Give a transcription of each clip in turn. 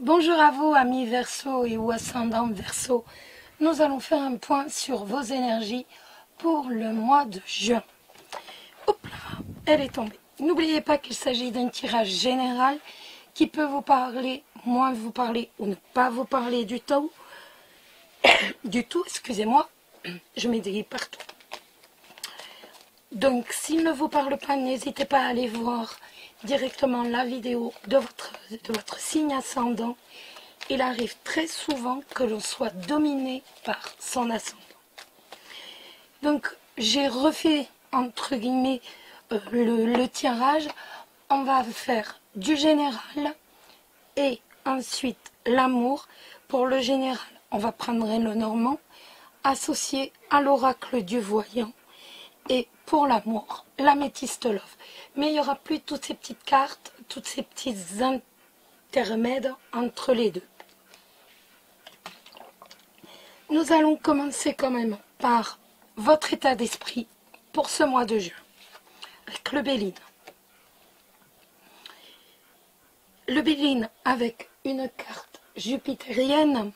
Bonjour à vous, amis Verseau et ou ascendant Verseau. Nous allons faire un point sur vos énergies pour le mois de juin. Hop là, elle est tombée. N'oubliez pas qu'il s'agit d'un tirage général qui peut vous parler, moins vous parler ou ne pas vous parler du tout. Excusez-moi, je m'égaye partout. Donc, s'il ne vous parle pas, n'hésitez pas à aller voir directement la vidéo de votre signe ascendant. Il arrive très souvent que l'on soit dominé par son ascendant. Donc, j'ai refait, entre guillemets, le tirage. On va faire du général et ensuite l'amour. Pour le général, on va prendre le normand associé à l'oracle du voyant. Et pour l'amour, l'améthyste love. Mais il n'y aura plus toutes ces petites cartes, toutes ces petits intermèdes entre les deux. Nous allons commencer quand même par votre état d'esprit pour ce mois de juin, avec le Béline. Le Béline avec une carte jupitérienne.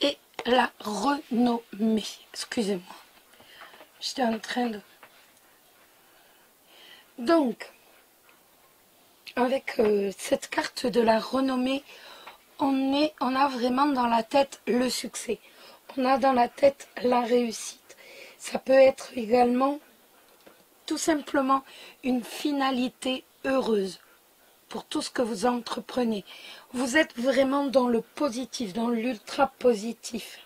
Et la renommée. Excusez-moi. J'étais en train de... Donc, avec cette carte de la renommée, on a vraiment dans la tête le succès. On a dans la tête la réussite. Ça peut être également tout simplement une finalité heureuse pour tout ce que vous entreprenez. Vous êtes vraiment dans le positif, dans l'ultra positif.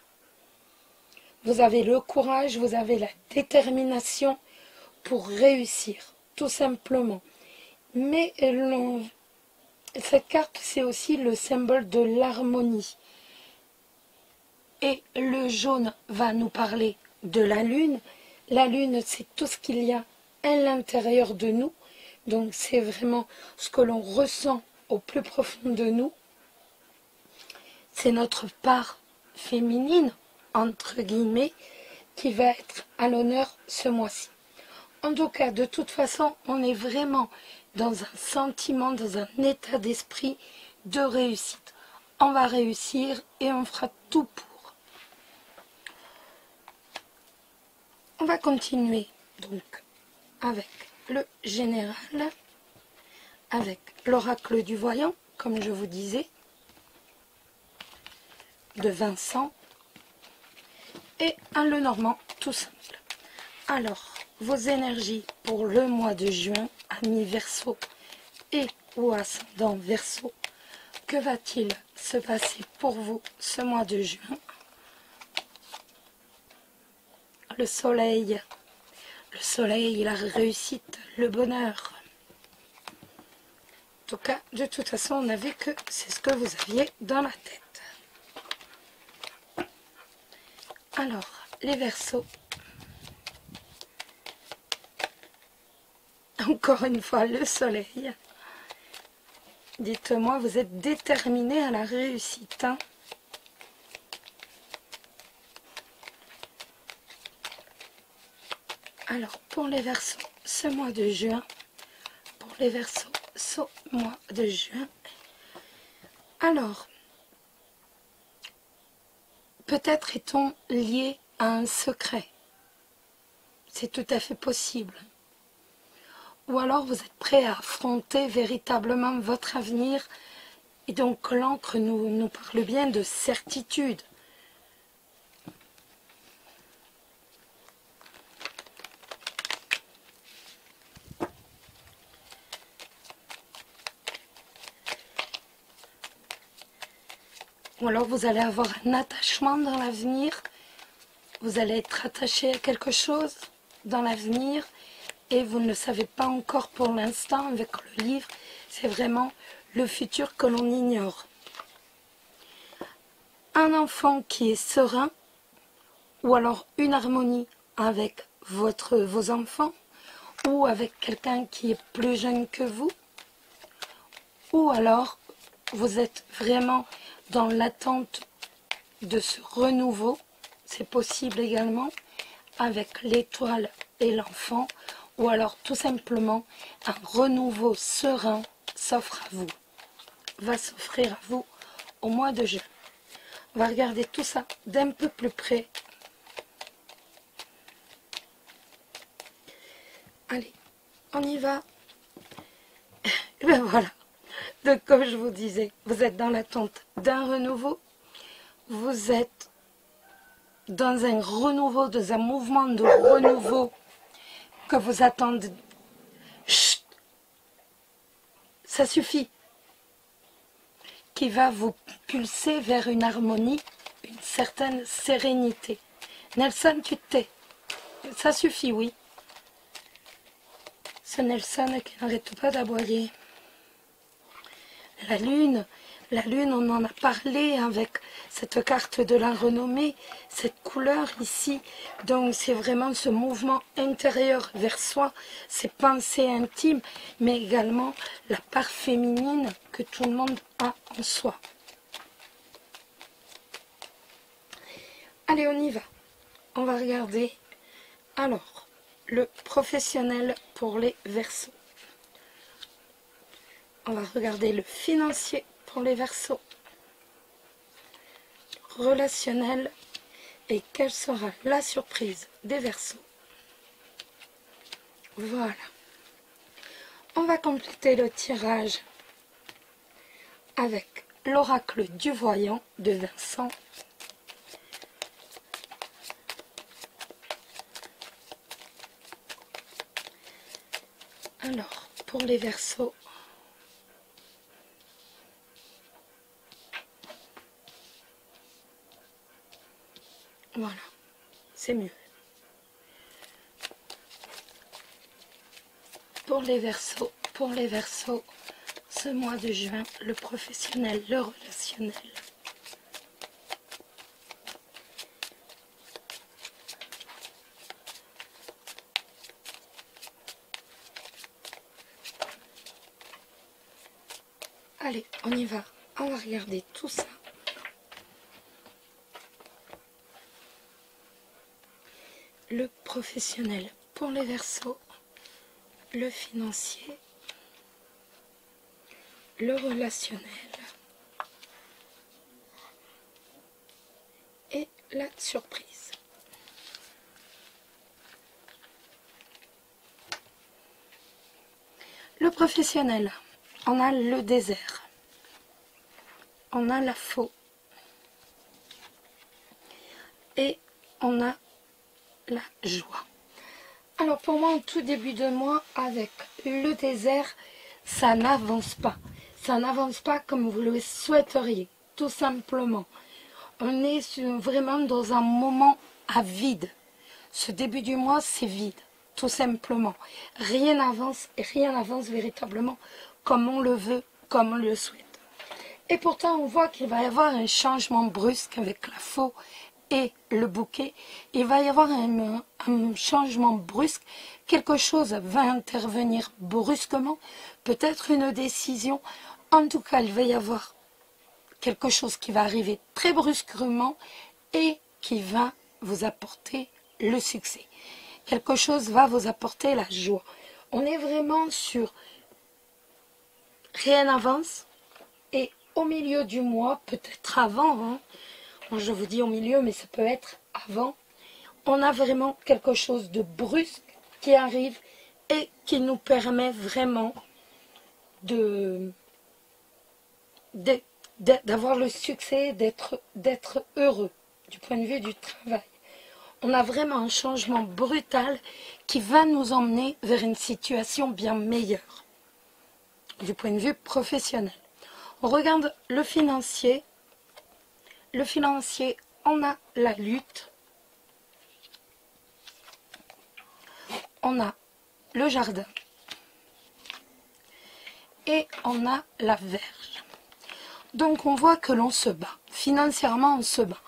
Vous avez le courage, vous avez la détermination pour réussir, tout simplement. Mais cette carte, c'est aussi le symbole de l'harmonie. Et le jaune va nous parler de la lune. La lune, c'est tout ce qu'il y a à l'intérieur de nous. Donc c'est vraiment ce que l'on ressent au plus profond de nous. C'est notre part féminine, entre guillemets, qui va être à l'honneur ce mois-ci. En tout cas, de toute façon, on est vraiment dans un sentiment, dans un état d'esprit de réussite. On va réussir et on fera tout pour. On va continuer donc avec le général, avec l'oracle du voyant, comme je vous disais, de Vincent, et un le normand tout simple. Alors, vos énergies pour le mois de juin, amis Verseau et ou ascendant Verseau, que va-t-il se passer pour vous ce mois de juin? Le soleil, la réussite, le bonheur. En tout cas, de toute façon, on a vu que c'est ce que vous aviez dans la tête. Alors, les Verseaux. Encore une fois, le soleil. Dites-moi, vous êtes déterminés à la réussite, hein? Alors, pour les Verseaux, ce mois de juin, alors, peut-être est-on lié à un secret. C'est tout à fait possible. Ou alors vous êtes prêt à affronter véritablement votre avenir. Et donc l'encre nous parle bien de certitude. Ou alors vous allez avoir un attachement dans l'avenir. Vous allez être attaché à quelque chose dans l'avenir. Et vous ne le savez pas encore pour l'instant avec le livre. C'est vraiment le futur que l'on ignore. Un enfant qui est serein, ou alors une harmonie avec vos enfants, ou avec quelqu'un qui est plus jeune que vous, ou alors vous êtes vraiment dans l'attente de ce renouveau, c'est possible également, avec l'étoile et l'enfant, ou alors tout simplement un renouveau serein s'offre à vous, va s'offrir à vous au mois de juin. On va regarder tout ça d'un peu plus près. Allez, on y va. Et ben voilà. Donc comme je vous disais, vous êtes dans l'attente d'un renouveau. Vous êtes dans un renouveau, dans un mouvement de renouveau que vous attendez. Chut, ça suffit. Qui va vous pulser vers une harmonie, une certaine sérénité. Nelson, tu te tais. Ça suffit, oui. Ce Nelson qui n'arrête pas d'aboyer. La lune, on en a parlé avec cette carte de la renommée, cette couleur ici. Donc c'est vraiment ce mouvement intérieur vers soi, ces pensées intimes, mais également la part féminine que tout le monde a en soi. Allez, on y va. On va regarder alors le professionnel pour les Verseaux. On va regarder le financier pour les Verseaux, relationnel et quelle sera la surprise des Verseaux. Voilà. On va compléter le tirage avec l'oracle du voyant de Vincent. Alors, pour les Verseaux, voilà, c'est mieux. Pour les Verseaux, ce mois de juin, le professionnel, le relationnel. Allez, on y va. On va regarder tout ça. Le professionnel pour les Verseaux, le financier, le relationnel et la surprise. Le professionnel, on a le désert, on a la faux et on a la joie. Alors pour moi, en tout début de mois, avec le désert, ça n'avance pas. Ça n'avance pas comme vous le souhaiteriez, tout simplement. On est vraiment dans un moment à vide. Ce début du mois, c'est vide, tout simplement. Rien n'avance et rien n'avance véritablement comme on le veut, comme on le souhaite. Et pourtant, on voit qu'il va y avoir un changement brusque avec la faux et le bouquet. Il va y avoir un changement brusque. Quelque chose va intervenir brusquement, peut-être une décision. En tout cas, il va y avoir quelque chose qui va arriver très brusquement et qui va vous apporter le succès. Quelque chose va vous apporter la joie. On est vraiment sur rien n'avance et au milieu du mois, peut-être avant, hein, moi je vous dis au milieu, mais ça peut être avant, on a vraiment quelque chose de brusque qui arrive et qui nous permet vraiment d'avoir le succès, d'être heureux du point de vue du travail. On a vraiment un changement brutal qui va nous emmener vers une situation bien meilleure du point de vue professionnel. On regarde le financier. Le financier, on a la lutte, on a le jardin et on a la verge. Donc on voit que l'on se bat. Financièrement, on se bat.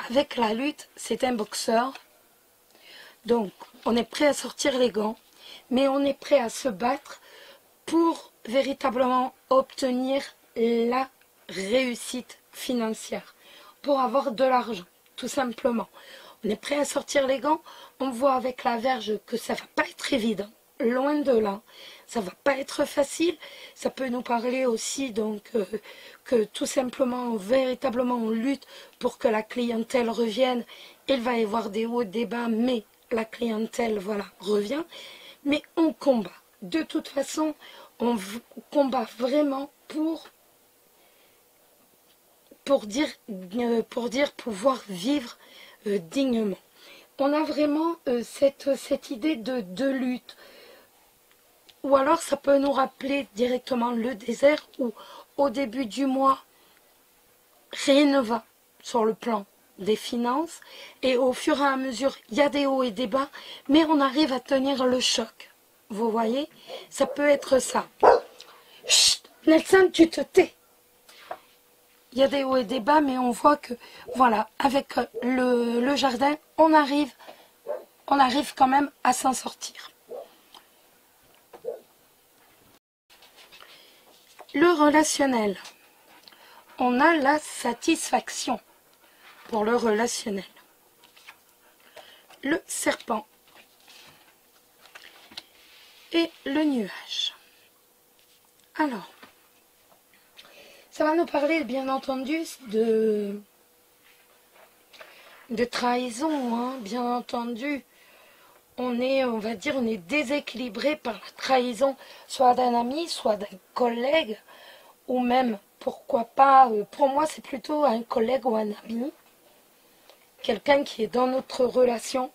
Avec la lutte, c'est un boxeur. Donc on est prêt à sortir les gants, mais on est prêt à se battre pour véritablement obtenir la réussite financière, pour avoir de l'argent, tout simplement. On est prêt à sortir les gants. On voit avec la verge que ça ne va pas être évident. loin de là. Ça va pas être facile. Ça peut nous parler aussi donc que tout simplement, véritablement, on lutte pour que la clientèle revienne. Il va y avoir des hauts, des bas, mais la clientèle, voilà, revient. Mais on combat. De toute façon, on combat vraiment pour dire pouvoir vivre dignement. On a vraiment cette idée de lutte. Ou alors ça peut nous rappeler directement le désert où au début du mois, rien ne va sur le plan des finances. Et au fur et à mesure, il y a des hauts et des bas, mais on arrive à tenir le choc. Vous voyez, ça peut être ça. Chut, Nelson, tu te tais. Il y a des hauts et des bas, mais on voit que, voilà, avec le jardin, on arrive quand même à s'en sortir. Le relationnel. On a la satisfaction pour le relationnel. Le serpent. Et le nuage. Alors, ça va nous parler bien entendu de trahison, hein. Bien entendu, on va dire, on est déséquilibré par la trahison, soit d'un ami, soit d'un collègue, ou même, pourquoi pas, pour moi c'est plutôt un collègue ou un ami, quelqu'un qui est dans notre relation.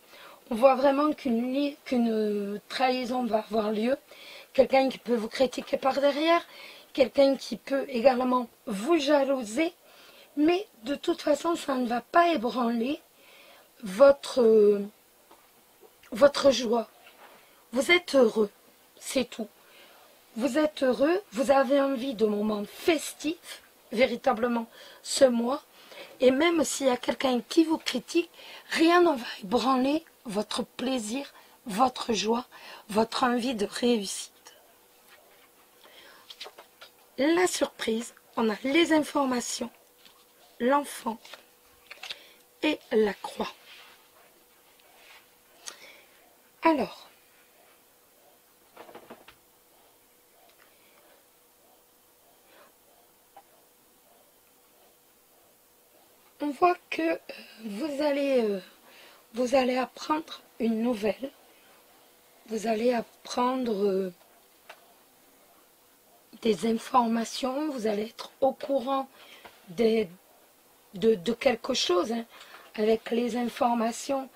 On voit vraiment qu'une trahison va avoir lieu, quelqu'un qui peut vous critiquer par derrière, quelqu'un qui peut également vous jalouser, mais de toute façon, ça ne va pas ébranler votre joie. Vous êtes heureux, c'est tout. Vous êtes heureux, vous avez envie de moments festifs, véritablement, ce mois. Et même s'il y a quelqu'un qui vous critique, rien ne va ébranler votre plaisir, votre joie, votre envie de réussite. La surprise, on a les informations, l'enfant et la croix. Alors, on voit que vous allez apprendre une nouvelle, vous allez apprendre des informations, vous allez être au courant de quelque chose, hein. Avec les informations,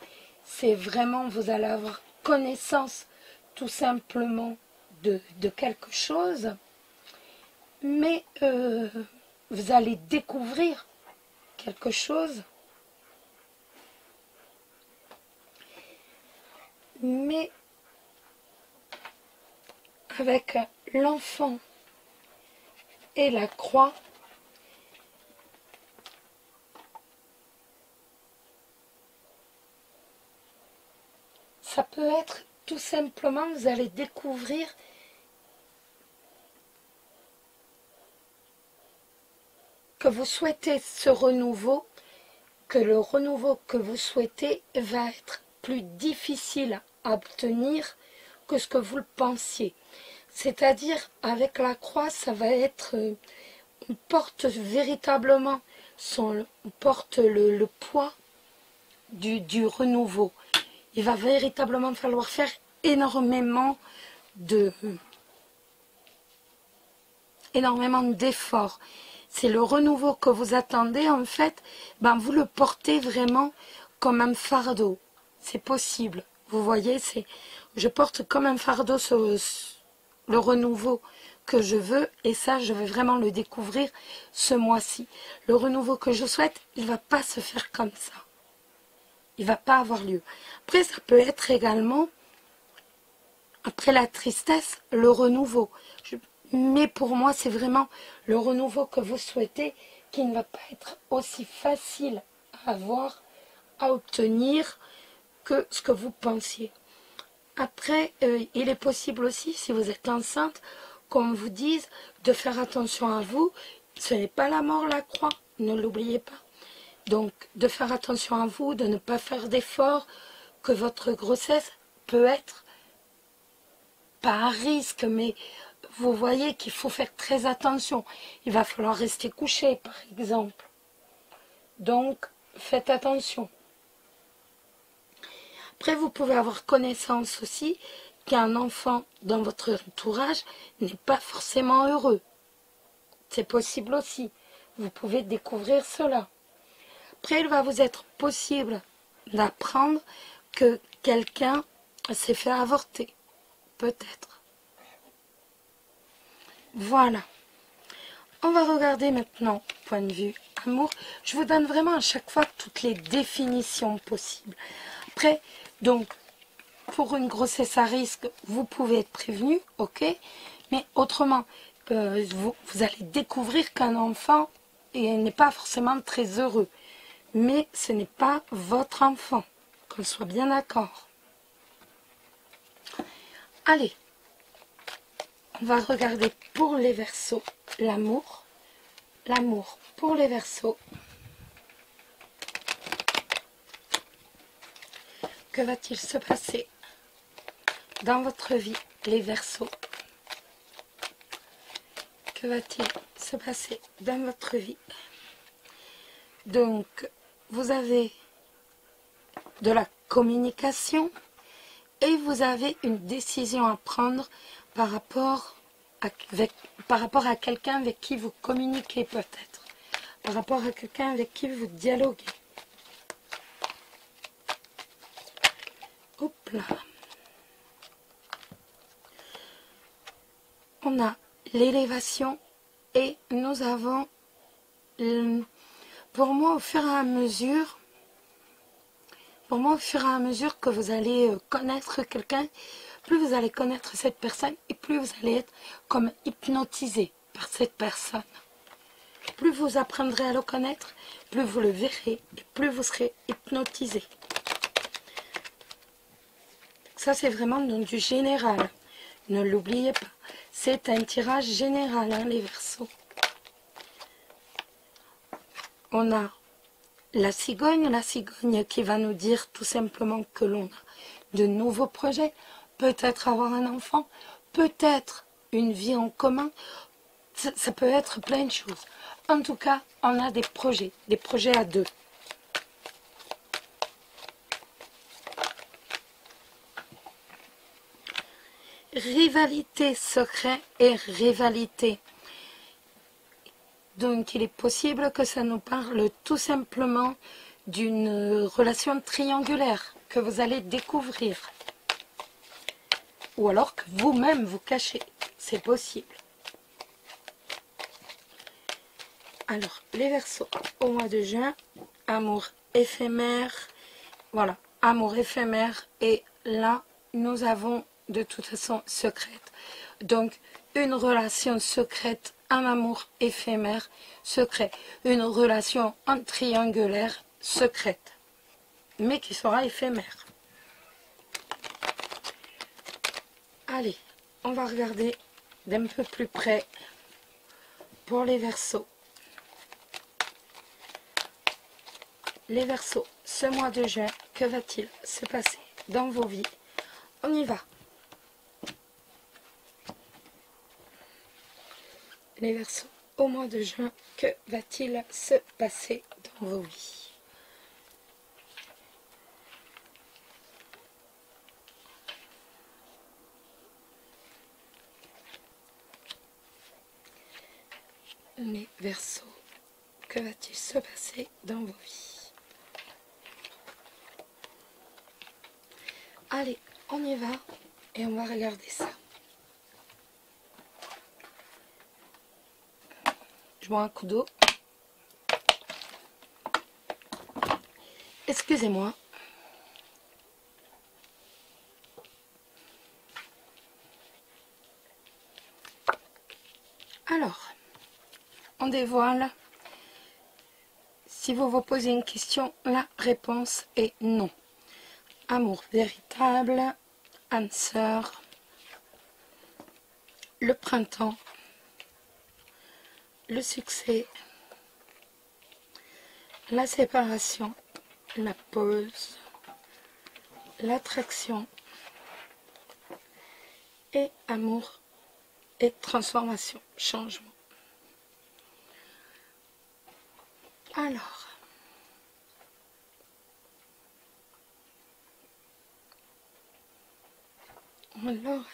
c'est vraiment, vous allez avoir connaissance tout simplement de quelque chose, mais vous allez découvrir quelque chose, mais avec l'enfant et la croix, ça peut être tout simplement, vous allez découvrir que vous souhaitez ce renouveau, que le renouveau que vous souhaitez va être plus difficile à obtenir que ce que vous le pensiez. C'est-à-dire, avec la croix, ça va être, on porte véritablement, on porte le poids du renouveau. Il va véritablement falloir faire énormément d'efforts. C'est le renouveau que vous attendez, en fait, ben vous le portez vraiment comme un fardeau. C'est possible. Vous voyez, je porte comme un fardeau le renouveau que je veux, et ça, je vais vraiment le découvrir ce mois-ci. Le renouveau que je souhaite, il ne va pas se faire comme ça. Il ne va pas avoir lieu. Après, ça peut être également, après la tristesse, le renouveau. Mais pour moi, c'est vraiment le renouveau que vous souhaitez qui ne va pas être aussi facile à avoir, à obtenir que ce que vous pensiez. Après, il est possible aussi, si vous êtes enceinte, qu'on vous dise de faire attention à vous. Ce n'est pas la mort, la croix, ne l'oubliez pas. Donc, de faire attention à vous, de ne pas faire d'efforts, que votre grossesse peut être pas à risque, mais vous voyez qu'il faut faire très attention. Il va falloir rester couché, par exemple. Donc, faites attention. Après, vous pouvez avoir connaissance aussi qu'un enfant dans votre entourage n'est pas forcément heureux. C'est possible aussi. Vous pouvez découvrir cela. Après, il va vous être possible d'apprendre que quelqu'un s'est fait avorter. Peut-être. Voilà. On va regarder maintenant, point de vue amour. Je vous donne vraiment à chaque fois toutes les définitions possibles. Après, donc, pour une grossesse à risque, vous pouvez être prévenu, ok. Mais autrement, vous allez découvrir qu'un enfant n'est pas forcément très heureux. Mais ce n'est pas votre enfant, qu'on soit bien d'accord. Allez, on va regarder pour les Verseaux l'amour. L'amour pour les Verseaux. Que va-t-il se passer dans votre vie, les Verseaux? Que va-t-il se passer dans votre vie? Donc, vous avez de la communication et vous avez une décision à prendre par rapport à quelqu'un avec qui vous communiquez peut-être, par rapport à quelqu'un avec qui vous dialoguez. Hop là. On a l'élévation et nous avons, pour moi, au fur et à mesure que vous allez connaître quelqu'un, plus vous allez connaître cette personne et plus vous allez être comme hypnotisé par cette personne. Plus vous apprendrez à le connaître, plus vous le verrez et plus vous serez hypnotisé. Ça, c'est vraiment dans du général. Ne l'oubliez pas. C'est un tirage général, hein, les Verseaux. On a la cigogne qui va nous dire tout simplement que l'on a de nouveaux projets, peut-être avoir un enfant, peut-être une vie en commun, ça peut être plein de choses. En tout cas, on a des projets à deux. Rivalité, secret et rivalité. Donc, il est possible que ça nous parle tout simplement d'une relation triangulaire que vous allez découvrir. Ou alors que vous-même vous cachez. C'est possible. Alors, les Verseaux, au mois de juin, amour éphémère. Voilà, amour éphémère. Et là, nous avons de toute façon secrète. Donc, une relation secrète, un amour éphémère, secret. Une relation en triangulaire, secrète. Mais qui sera éphémère. Allez, on va regarder d'un peu plus près pour les Verseaux. Les Verseaux, ce mois de juin, que va-t-il se passer dans vos vies? On y va. Les Verseaux, au mois de juin, que va-t-il se passer dans vos vies? Les Verseaux, que va-t-il se passer dans vos vies? Allez, on y va et on va regarder ça. Je bois un coup d'eau. Excusez-moi. Alors, on dévoile. Si vous vous posez une question, la réponse est non. Amour véritable, âme sœur, le printemps, le succès, la séparation, la pause, l'attraction et amour et transformation, changement. Alors, alors.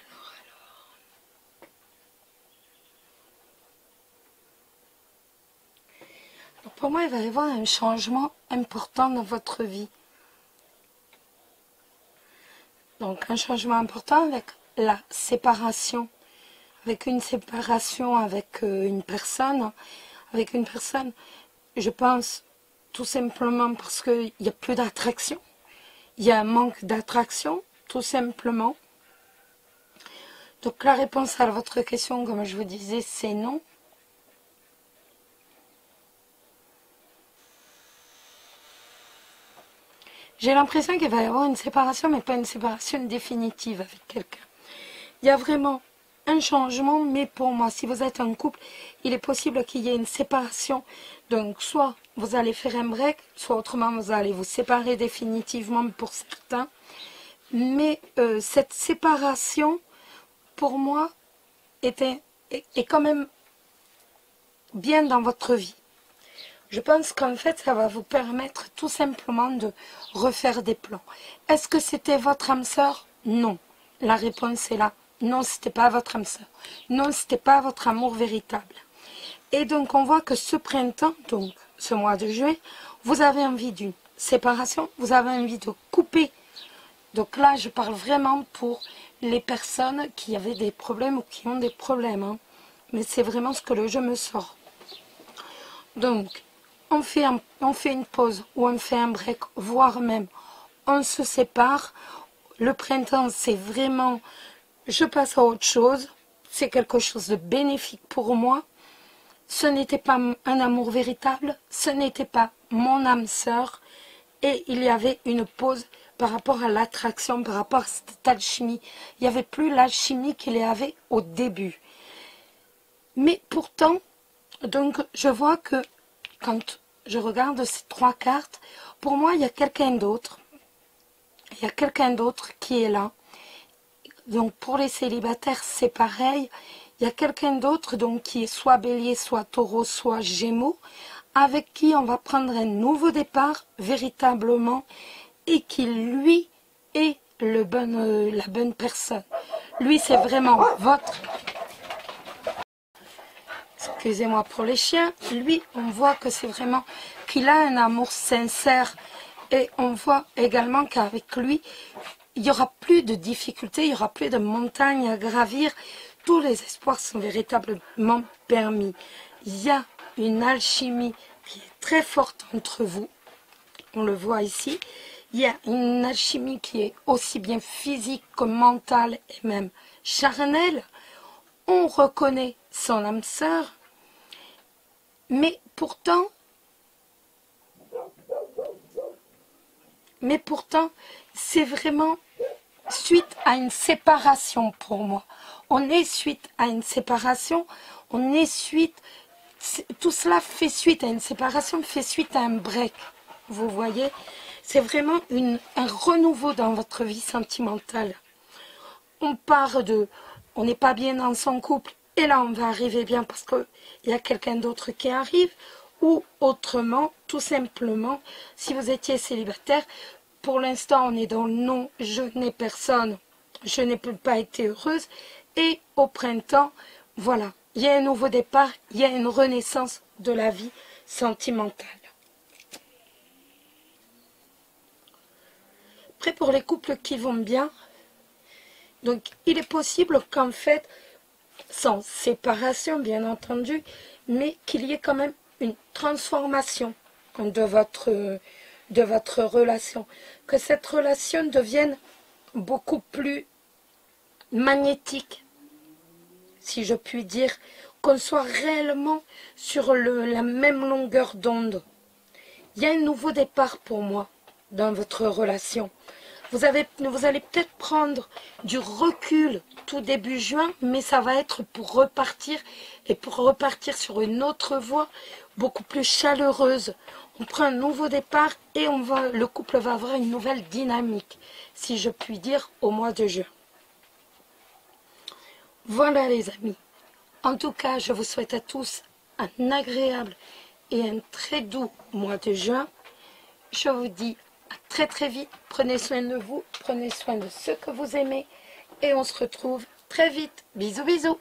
Pour moi, il va y avoir un changement important dans votre vie. Donc, un changement important avec la séparation. Avec une séparation avec une personne. Avec une personne, je pense, tout simplement parce qu'il n'y a plus d'attraction. Il y a un manque d'attraction, tout simplement. Donc, la réponse à votre question, comme je vous disais, c'est non. J'ai l'impression qu'il va y avoir une séparation, mais pas une séparation définitive avec quelqu'un. Il y a vraiment un changement, mais pour moi, si vous êtes en couple, il est possible qu'il y ait une séparation. Donc, soit vous allez faire un break, soit autrement, vous allez vous séparer définitivement pour certains. Mais cette séparation, pour moi, est quand même bien dans votre vie. Je pense qu'en fait, ça va vous permettre tout simplement de refaire des plans. Est-ce que c'était votre âme sœur? Non. La réponse est là. Non, c'était pas votre âme sœur. Non, c'était pas votre amour véritable. Et donc, on voit que ce printemps, donc ce mois de juillet, vous avez envie d'une séparation, vous avez envie de couper. Donc là, je parle vraiment pour les personnes qui avaient des problèmes ou qui ont des problèmes. Hein. Mais c'est vraiment ce que le jeu me sort. Donc, on fait une pause ou on fait un break, voire même on se sépare. Le printemps, c'est vraiment, je passe à autre chose. C'est quelque chose de bénéfique pour moi. Ce n'était pas un amour véritable, ce n'était pas mon âme sœur. Et il y avait une pause par rapport à l'attraction, par rapport à cette alchimie. Il n'y avait plus l'alchimie qu'il y avait au début. Mais pourtant, donc je vois que quand je regarde ces trois cartes, pour moi, il y a quelqu'un d'autre. Il y a quelqu'un d'autre qui est là. Donc, pour les célibataires, c'est pareil. Il y a quelqu'un d'autre donc qui est soit bélier, soit taureau, soit gémeaux, avec qui on va prendre un nouveau départ, véritablement, et qui, lui, est la bonne personne. Lui, c'est vraiment votre... Excusez-moi pour les chiens. Lui, on voit que c'est vraiment qu'il a un amour sincère. Et on voit également qu'avec lui, il n'y aura plus de difficultés, il n'y aura plus de montagnes à gravir. Tous les espoirs sont véritablement permis. Il y a une alchimie qui est très forte entre vous. On le voit ici. Il y a une alchimie qui est aussi bien physique que mentale et même charnelle. On reconnaît son âme sœur. Mais pourtant, c'est vraiment suite à une séparation pour moi. On est suite à une séparation, tout cela fait suite à une séparation, fait suite à un break. Vous voyez, c'est vraiment un renouveau dans votre vie sentimentale. On n'est pas bien dans son couple, et là on va arriver bien parce qu'il y a quelqu'un d'autre qui arrive, ou autrement, tout simplement, si vous étiez célibataire, pour l'instant on est dans le non, je n'ai personne, je n'ai pas été heureuse, et au printemps, voilà, il y a un nouveau départ, il y a une renaissance de la vie sentimentale. Après, pour les couples qui vont bien, donc il est possible qu'en fait, sans séparation bien entendu, mais qu'il y ait quand même une transformation de votre relation, que cette relation devienne beaucoup plus magnétique, si je puis dire, qu'on soit réellement sur la même longueur d'onde. Il y a un nouveau départ pour moi dans votre relation. Vous allez peut-être prendre du recul tout début juin, mais ça va être pour repartir, et pour repartir sur une autre voie beaucoup plus chaleureuse. On prend un nouveau départ et le couple va avoir une nouvelle dynamique, si je puis dire, au mois de juin. Voilà les amis. En tout cas, je vous souhaite à tous un agréable et un très doux mois de juin. Je vous dis à très très vite. Prenez soin de vous, prenez soin de ceux que vous aimez. Et on se retrouve très vite. Bisous bisous.